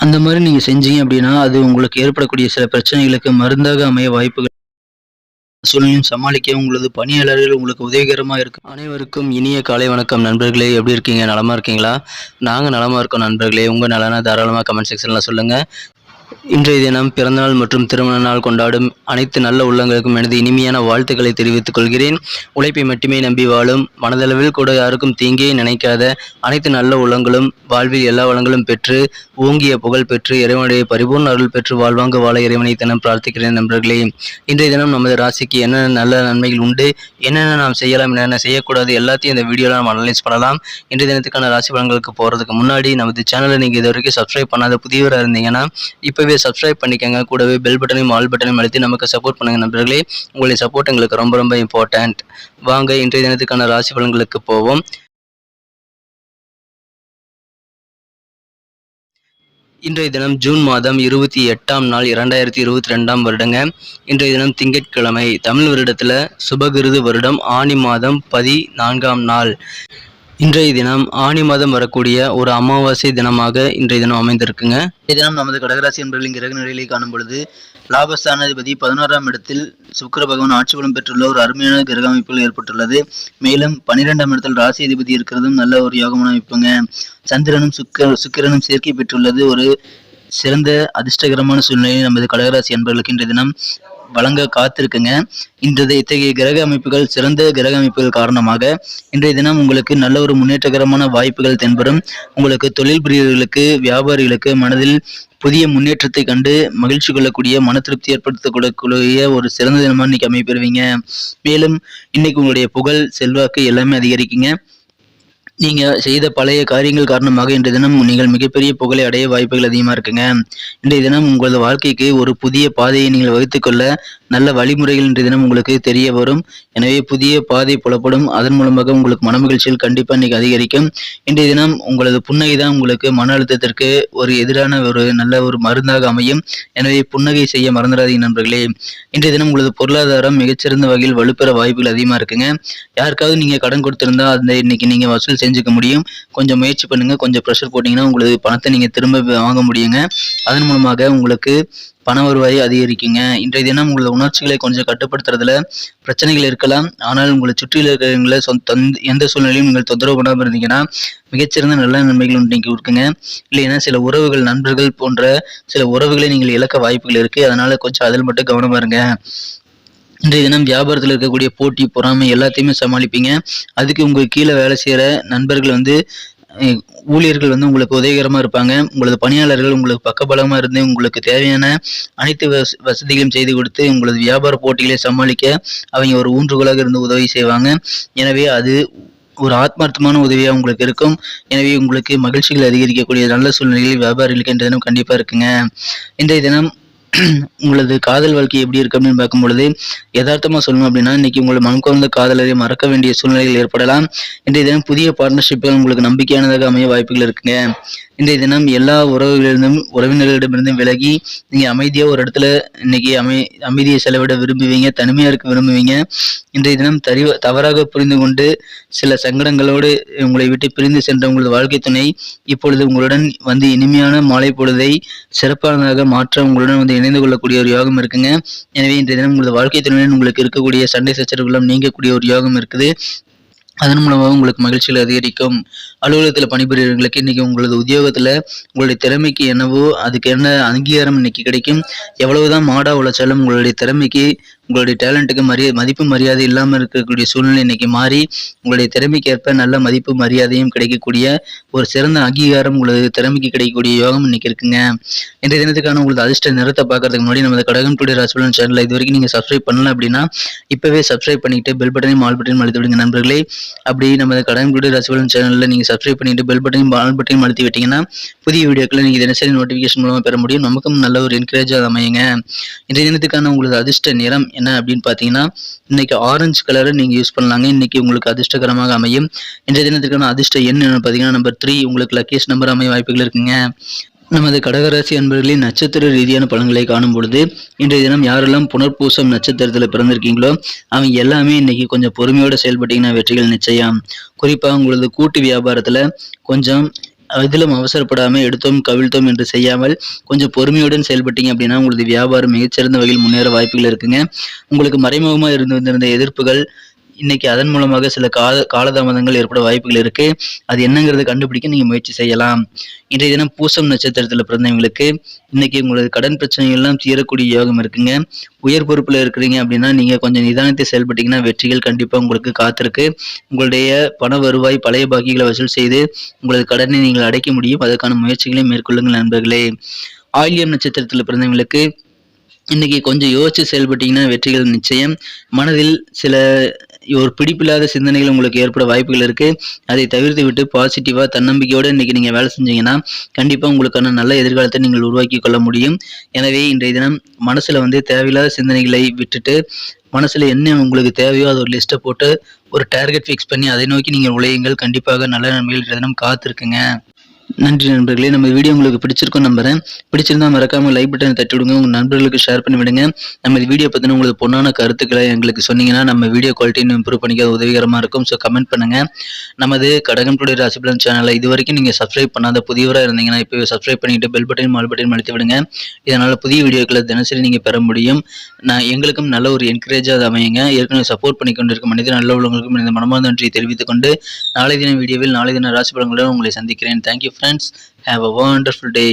அந்த மாதிரி நீங்க செஞ்சீங்க அப்படின்னா, அது உங்களுக்கு ஏற்படக்கூடிய சில பிரச்சனைகளுக்கு மருந்தாக அமைய வாய்ப்புகள் சூழ்நிலையும் சமாளிக்க உங்களது பணியாளர்கள் உங்களுக்கு உதவிகரமா இருக்கும். அனைவருக்கும் இனிய காலை வணக்கம் நண்பர்களே. எப்படி இருக்கீங்க? நலமா இருக்கீங்களா? நாங்க நலமா இருக்கோம் நண்பர்களே. உங்க நலன தாராளமா கமெண்ட் செக்ஷன்ல சொல்லுங்க. இன்றைய தினம் பிறந்தநாள் மற்றும் திருமண நாள் கொண்டாடும் அனைத்து நல்ல உள்ளங்களுக்கும் எனது இனிமையான வாழ்த்துக்களை தெரிவித்துக் கொள்கிறேன். உழைப்பை மட்டுமே நம்பி வாழும், மனதளவில் கூட யாருக்கும் தீங்கே நினைக்காத அனைத்து நல்ல உள்ளங்களும் வாழ்வில் எல்லா வளங்களும் பெற்று ஓங்கிய புகழ் பெற்று இறைவனுடைய பரிபூர்ண அருள் பெற்று வாழ்வாங்க வாழ இறைவனை தினம் பிரார்த்திக்கிறேன் நண்பர்களே. இன்றைய தினம் நமது ராசிக்கு என்னென்ன நல்ல நன்மைகள் உண்டு, என்னென்ன நாம் செய்யலாம், என்னென்ன செய்யக்கூடாது, எல்லாத்தையும் இந்த வீடியோவில் நம்ம அனலைஸ் பண்ணலாம். இன்றைய தினத்துக்கான ராசி பலன்களுக்கு போகிறதுக்கு முன்னாடி நமது சேனலை நீங்கள் இது வரைக்கும் சப்ஸ்கிரைப் பண்ணாத புதியவராக இருந்தீங்கன்னா இப்போவே சப்ஸ்கிரைப் பண்ணிக்கங்க. கூடவே பெல் பட்டனையும் ஆல் பட்டனையும் அழுத்தி நமக்கு சப்போர்ட் பண்ணுங்க நண்பர்களே. உங்களுடைய சப்போர்ட் எங்களுக்கு ரொம்ப ரொம்ப இம்பார்ட்டன்ட். வாங்க இன்றைய தினத்துக்கான ராசி பலன்களுக்கு போவோம். இன்றைய தினம் ஜூன் மாதம் 28ஆம் நாள் 2022ஆம் வருடங்க. இன்றைய தினம் திங்கட்கிழமை. தமிழ் வருடத்தில் சுபகிருது வருடம் ஆனி மாதம் 14ஆம் நாள். இன்றைய தினம் ஆனி மாதம் வரக்கூடிய ஒரு அமாவாசை தினமாக இன்றைய தினம் அமைந்திருக்குங்க. இன்றைய தினம் நமது கடகராசி என்பவர்களின் கிரக நிலையை காணும் பொழுது லாபஸ்தானாதிபதி 11ஆம் இடத்தில் சுக்கிர பகவான் ஆட்சி பலம் பெற்றுள்ள ஒரு அருமையான கிரக அமைப்புகள் ஏற்பட்டுள்ளது. மேலும் 12ஆம் இடத்தில் ராசி அதிபதி இருக்கிறதும் நல்ல ஒரு யோகமான அமைப்புங்க. சந்திரனும் சுக்கிரனும் சேர்க்கை பெற்றுள்ளது ஒரு சிறந்த அதிர்ஷ்டகரமான சூழ்நிலையை நமது கடகராசி என்பவர்களுக்கு இன்றைய தினம் வழங்க காத்திருக்குங்க. இத்தகைய கிரக அமைப்புகள் சிறந்த கிரக அமைப்புகள் காரணமாக இன்றைய தினம் உங்களுக்கு நல்ல ஒரு முன்னேற்றகரமான வாய்ப்புகள் தென்படும். உங்களுக்கு தொழில் புரியவர்களுக்கு வியாபாரிகளுக்கு மனதில் புதிய முன்னேற்றத்தை கண்டு மகிழ்ச்சி கொள்ளக்கூடிய மன திருப்தி ஏற்படுத்தக்கூடிய ஒரு சிறந்த தினமாக இன்னைக்கு அமைப்பெறுவீங்க. மேலும் இன்னைக்கு உங்களுடைய புகழ் செல்வாக்கு எல்லாமே அதிகரிக்குங்க. நீங்க செய்த பழைய காரியங்கள் காரணமாக இன்றைய தினம் நீங்கள் மிகப்பெரிய புகழை அடைய வாய்ப்புகள் அதிகமா இருக்குங்க. இன்றைய தினம் உங்களது வாழ்க்கைக்கு ஒரு புதிய பாதையை நீங்கள் வகுத்துக்கொள்ள நல்ல வழிமுறைகள் இன்றைய தினம் உங்களுக்கு தெரிய வரும். எனவே புதிய பாதை புலப்படும். அதன் மூலமாக உங்களுக்கு மனமகிழ்ச்சியில் கண்டிப்பா இன்னைக்கு அதிகரிக்கும். இன்றைய தினம் உங்களது புன்னகை தான் உங்களுக்கு மன அழுத்தத்திற்கு ஒரு எதிரான ஒரு நல்ல ஒரு மருந்தாக அமையும். எனவே புன்னகை செய்ய மறந்துடாதீங்க நண்பர்களே. இன்றைய தினம் உங்களது பொருளாதாரம் மிகச்சிறந்த வகையில் வலுப்பெற வாய்ப்புகள் அதிகமா இருக்குங்க. யாருக்காவது நீங்க கடன் கொடுத்திருந்தா அந்த இன்னைக்கு நீங்க வசூல் செஞ்சுக்க முடியும். கொஞ்சம் முயற்சி பண்ணுங்க. கொஞ்சம் ப்ரெஷர் போட்டீங்கன்னா உங்களுக்கு பணத்தை நீங்க திரும்ப வாங்க முடியுங்க. அதன் மூலமாக உங்களுக்கு பண வருவாயை அதிகரிக்குங்க. இன்றைய தினம் உங்களது உணர்ச்சிகளை கொஞ்சம் கட்டுப்படுத்துறதுல பிரச்சனைகள் இருக்கலாம். ஆனால் உங்களை சுற்றியில் இருக்கிறவங்களை எந்த சூழ்நிலையும் நீங்கள் தொந்தரவு பண்ணாமல் இருந்தீங்கன்னா மிகச்சிறந்த நல்ல நன்மைகள் இன்னைக்கு இருக்குங்க. இல்லைன்னா சில உறவுகள் நண்பர்கள் போன்ற சில உறவுகளை நீங்கள் இழக்க வாய்ப்புகள் இருக்கு. அதனால கொஞ்சம் அதில் மட்டும் கவனமா இருங்க. இன்றைய தினம் வியாபாரத்தில் இருக்கக்கூடிய போட்டி பொறாமை எல்லாத்தையுமே சமாளிப்பீங்க. அதுக்கு உங்களுக்கு கீழே வேலை செய்கிற நண்பர்கள் ஊழியர்கள் உங்களுக்கு உதவிகரமாக இருப்பாங்க. உங்களது பணியாளர்கள் உங்களுக்கு பக்கபலமாக இருந்து உங்களுக்கு தேவையான அனைத்து வசதிகளையும் செய்து கொடுத்து உங்களது வியாபார போட்டிகளை சமாளிக்க அவங்க ஒரு ஊன்றுகோலாக இருந்து உதவி செய்வாங்க. எனவே அது ஒரு ஆத்மார்த்தமான உதவியாக உங்களுக்கு இருக்கும். எனவே உங்களுக்கு மகிழ்ச்சிகள் அதிகரிக்கக்கூடிய நல்ல சூழ்நிலையில் வியாபாரிகளுக்கு இன்றைய தினம் கண்டிப்பாக இருக்குங்க. இன்றைய தினம் உங்களது காதல் வாழ்க்கை எப்படி இருக்கு அப்படின்னு பார்க்கும் பொழுது யதார்த்தமா சொல்லணும் அப்படின்னா இன்னைக்கு உங்களோட மனக்குறந்த காதலரை மறக்க வேண்டிய சூழ்நிலைகள் ஏற்படலாம். இன்றைய தினம் புதிய பார்ட்னர்ஷிப்கள் உங்களுக்கு நம்பிக்கையானதாக அமைய வாய்ப்புகள் இருக்குங்க. இன்றைய தினம் எல்லா உறவினர்களிடமிருந்தும் விலகி நீங்க அமைதியா ஒரு இடத்துல இன்னைக்கு அமைதியை செலவிட விரும்புவீங்க. தனிமையா இருக்க விரும்புவீங்க. இன்றைய தினம் தவறாக புரிந்து கொண்டு சில சங்கடங்களோடு உங்களை விட்டு பிரிந்து சென்ற உங்களது வாழ்க்கை துணை இப்பொழுது உங்களுடன் இனிமையான மாலை பொழுதை சிறப்பானதாக மாற்ற உங்களுடன் இணைந்து கொள்ளக்கூடிய ஒரு யோகம் இருக்குங்க. எனவே இன்றைய தினம் உங்களது வாழ்க்கை துணையுடன் உங்களுக்கு இருக்கக்கூடிய சண்டை சச்சரவுகளும் நீங்கக்கூடிய ஒரு யோகம் இருக்குது. அதன் மூலமாக உங்களுக்கு மகிழ்ச்சிகள் அதிகரிக்கும். அலுவலகத்தில் பணிபுரியவர்களுக்கு இன்னைக்கு உங்களது உத்தியோகத்துல உங்களுடைய திறமைக்கு என்னவோ அதுக்கு என்ன அங்கீகாரம் இன்னைக்கு கிடைக்கும். எவ்வளவுதான் மாடா உழைச்சாலும் உங்களுடைய திறமைக்கு உங்களுடைய டேலண்ட்டுக்கு மதிப்பு மரியாதை இல்லாமல் இருக்கக்கூடிய சூழ்நிலை இன்னைக்கு மாறி உங்களுடைய திறமைக்கு ஏற்ப நல்ல மதிப்பு மரியாதையும் கிடைக்கக்கூடிய ஒரு சிறந்த அங்கீகாரம் உங்களது திறமைக்கு கிடைக்கக்கூடிய யோகம் இன்னைக்கு இருக்குங்க. இன்றைய தினத்துக்கான உங்களது அதிர்ஷ்ட நிறத்தை பார்க்கறதுக்கு முன்னாடி நமது கடகம் டுடே ராசி பலன் சேனலை இது வரைக்கும் நீங்க சப்ஸ்கிரைப் பண்ணல அப்படின்னா இப்பவே சப்ஸ்கிரைப் பண்ணிட்டு பெல் பட்டனையும் ஆல் பட்டனையும் அழுத்தி விடுங்க நண்பர்களே. அப்படி நமது கடகம் டுடே ராசி பலன் சேனல்ல நீங்க சப்ஸ்கிரைப் பண்ணிட்டு பெல் பட்டனையும் ஆல் பட்டனையும் அழுத்தி விட்டீங்கன்னா புதிய வீடியோக்களை நீங்க தினசரி நோட்டிபிகேஷன் மூலமா பெற முடியும். நமக்கும் நல்ல ஒரு என்கரேஜாக அமையுங்க. இன்றைய தினத்துக்கான உங்களது அதிர்ஷ்ட நிறம் என்ன அப்படின்னு பாத்தீங்கன்னா இன்னைக்கு ஆரஞ்சு கலரை நீங்க யூஸ் பண்ணலாங்க. இன்னைக்கு உங்களுக்கு அதிர்ஷ்டகரமாக அமையும். இன்றைய தினத்துக்கான அதிர்ஷ்ட எண் பாத்தீங்கன்னா நம்பர் 3. உங்களுக்கு லக்கியஸ்ட் நம்பர் அமைய வாய்ப்புகள் இருக்குங்க. நமது கடகராசி அன்பர்களின் நட்சத்திர ரீதியான பலன்களை காணும் பொழுது இன்றைய தினம் யாரெல்லாம் புனர்பூசம் நட்சத்திரத்துல பிறந்திருக்கீங்களோ அவங்க எல்லாமே இன்னைக்கு கொஞ்சம் பொறுமையோட செயல்பட்டீங்கன்னா வெற்றிகள் நிச்சயம். குறிப்பா உங்களது கூட்டு வியாபாரத்துல கொஞ்சம் அதிலும் அவசரப்படாமல் எடுத்தோம் கவிழ்த்தோம் என்று செய்யாமல் கொஞ்சம் பொறுமையுடன் செயல்பட்டீங்க அப்படின்னா உங்களது வியாபாரம் மிகச்சிறந்த வகையில் முன்னேற வாய்ப்புகள் இருக்குங்க. உங்களுக்கு மறைமுகமாக இருந்து வந்திருந்த எதிர்ப்புகள் இன்னைக்கு அதன் மூலமாக சில காலதாமதங்கள் ஏற்பட வாய்ப்புகள் இருக்கு. அது என்னங்கிறத கண்டுபிடிக்க நீங்க முயற்சி செய்யலாம். இன்றைய தினம் பூசம் நட்சத்திரத்துல பிறந்தவங்களுக்கு இன்னைக்கு உங்களது கடன் பிரச்சனைகள் எல்லாம் தீரக்கூடிய யோகம் இருக்குங்க. உயர் பொறுப்புல இருக்கிறீங்க அப்படின்னா நீங்க கொஞ்சம் நிதானத்தை செயல்பட்டீங்கன்னா வெற்றிகள் கண்டிப்பா உங்களுக்கு காத்திருக்கு. உங்களுடைய பண வருவாய் பழைய பாக்கிகளை வசூல் செய்து உங்களது கடனை நீங்கள் அடைக்க முடியும். அதற்கான முயற்சிகளை மேற்கொள்ளுங்கள் நண்பர்களே. ஆயில்யம் நட்சத்திரத்துல பிறந்தவங்களுக்கு இன்னைக்கு கொஞ்சம் யோசிச்சு செயல்பட்டீங்கன்னா வெற்றிகள் நிச்சயம். மனதில் சில ஒரு பிடிப்பில்லாத சிந்தனைகள் உங்களுக்கு ஏற்பட வாய்ப்புகள் இருக்கு. அதை தவிர்த்து விட்டு பாசிட்டிவா தன்னம்பிக்கையோட இன்னைக்கு நீங்க வேலை செஞ்சீங்கன்னா கண்டிப்பா உங்களுக்கான நல்ல எதிர்காலத்தை நீங்கள் உருவாக்கி கொள்ள முடியும். எனவே இன்றைய தினம் மனசுல தேவையில்லாத சிந்தனைகளை விட்டுட்டு மனசுல என்ன உங்களுக்கு தேவையோ அது ஒரு லிஸ்ட்டை போட்டு ஒரு டார்கெட் ஃபிக்ஸ் பண்ணி அதை நோக்கி நீங்கள் உழையுங்கள். கண்டிப்பாக நல்ல நன்மைகள் இன்றைய தினம் காத்திருக்குங்க. நன்றி நண்பர்களே. நம்ம வீடியோ உங்களுக்கு பிடிச்சிருக்கும் நம்புறேன். பிடிச்சிருந்தா மறக்காம லைக் பட்டனை தட்டி விடுங்க. உங்க நண்பர்களுக்கு ஷேர் பண்ணி விடுங்க. நம்ம வீடியோ பத்தின உங்களுக்கு பொண்ணான கருத்துக்களை எங்களுக்கு சொன்னீங்கன்னா நம்ம வீடியோ குவாலிட்டி இம்ப்ரூவ் பண்ணிக்க உதவிகரமா இருக்கும். ஸோ கமெண்ட் பண்ணுங்க. நமது கடகம் டுடே ராசி பலன் சேனலை இது வரைக்கும் நீங்க சப்ஸ்கிரைப் பண்ணாத புதியவராக இருந்தீங்கன்னா இப்போ சப்ஸ்கிரைப் பண்ணிட்டு பெல் பட்டன் ஆல் பட்டன் அழுத்தி விடுங்க. இதனால புதிய வீடியோக்களை தினசரி நீங்க பெற முடியும். எங்களுக்கும் நல்ல ஒரு என்கரேஜாக அமையுங்க. ஏற்கனவே சப்போர்ட் பண்ணி கொண்டிருக்கும் மனித நல்ல உள்ளவங்களுக்கும் இந்த மனமார்ந்த நன்றியை தெரிவித்துக் கொண்டு நாளை தின வீடியோவில் நாளை தின ராசி பலன்களுடன் உங்களை சந்திக்கிறேன். Thank you friends. Have a wonderful day.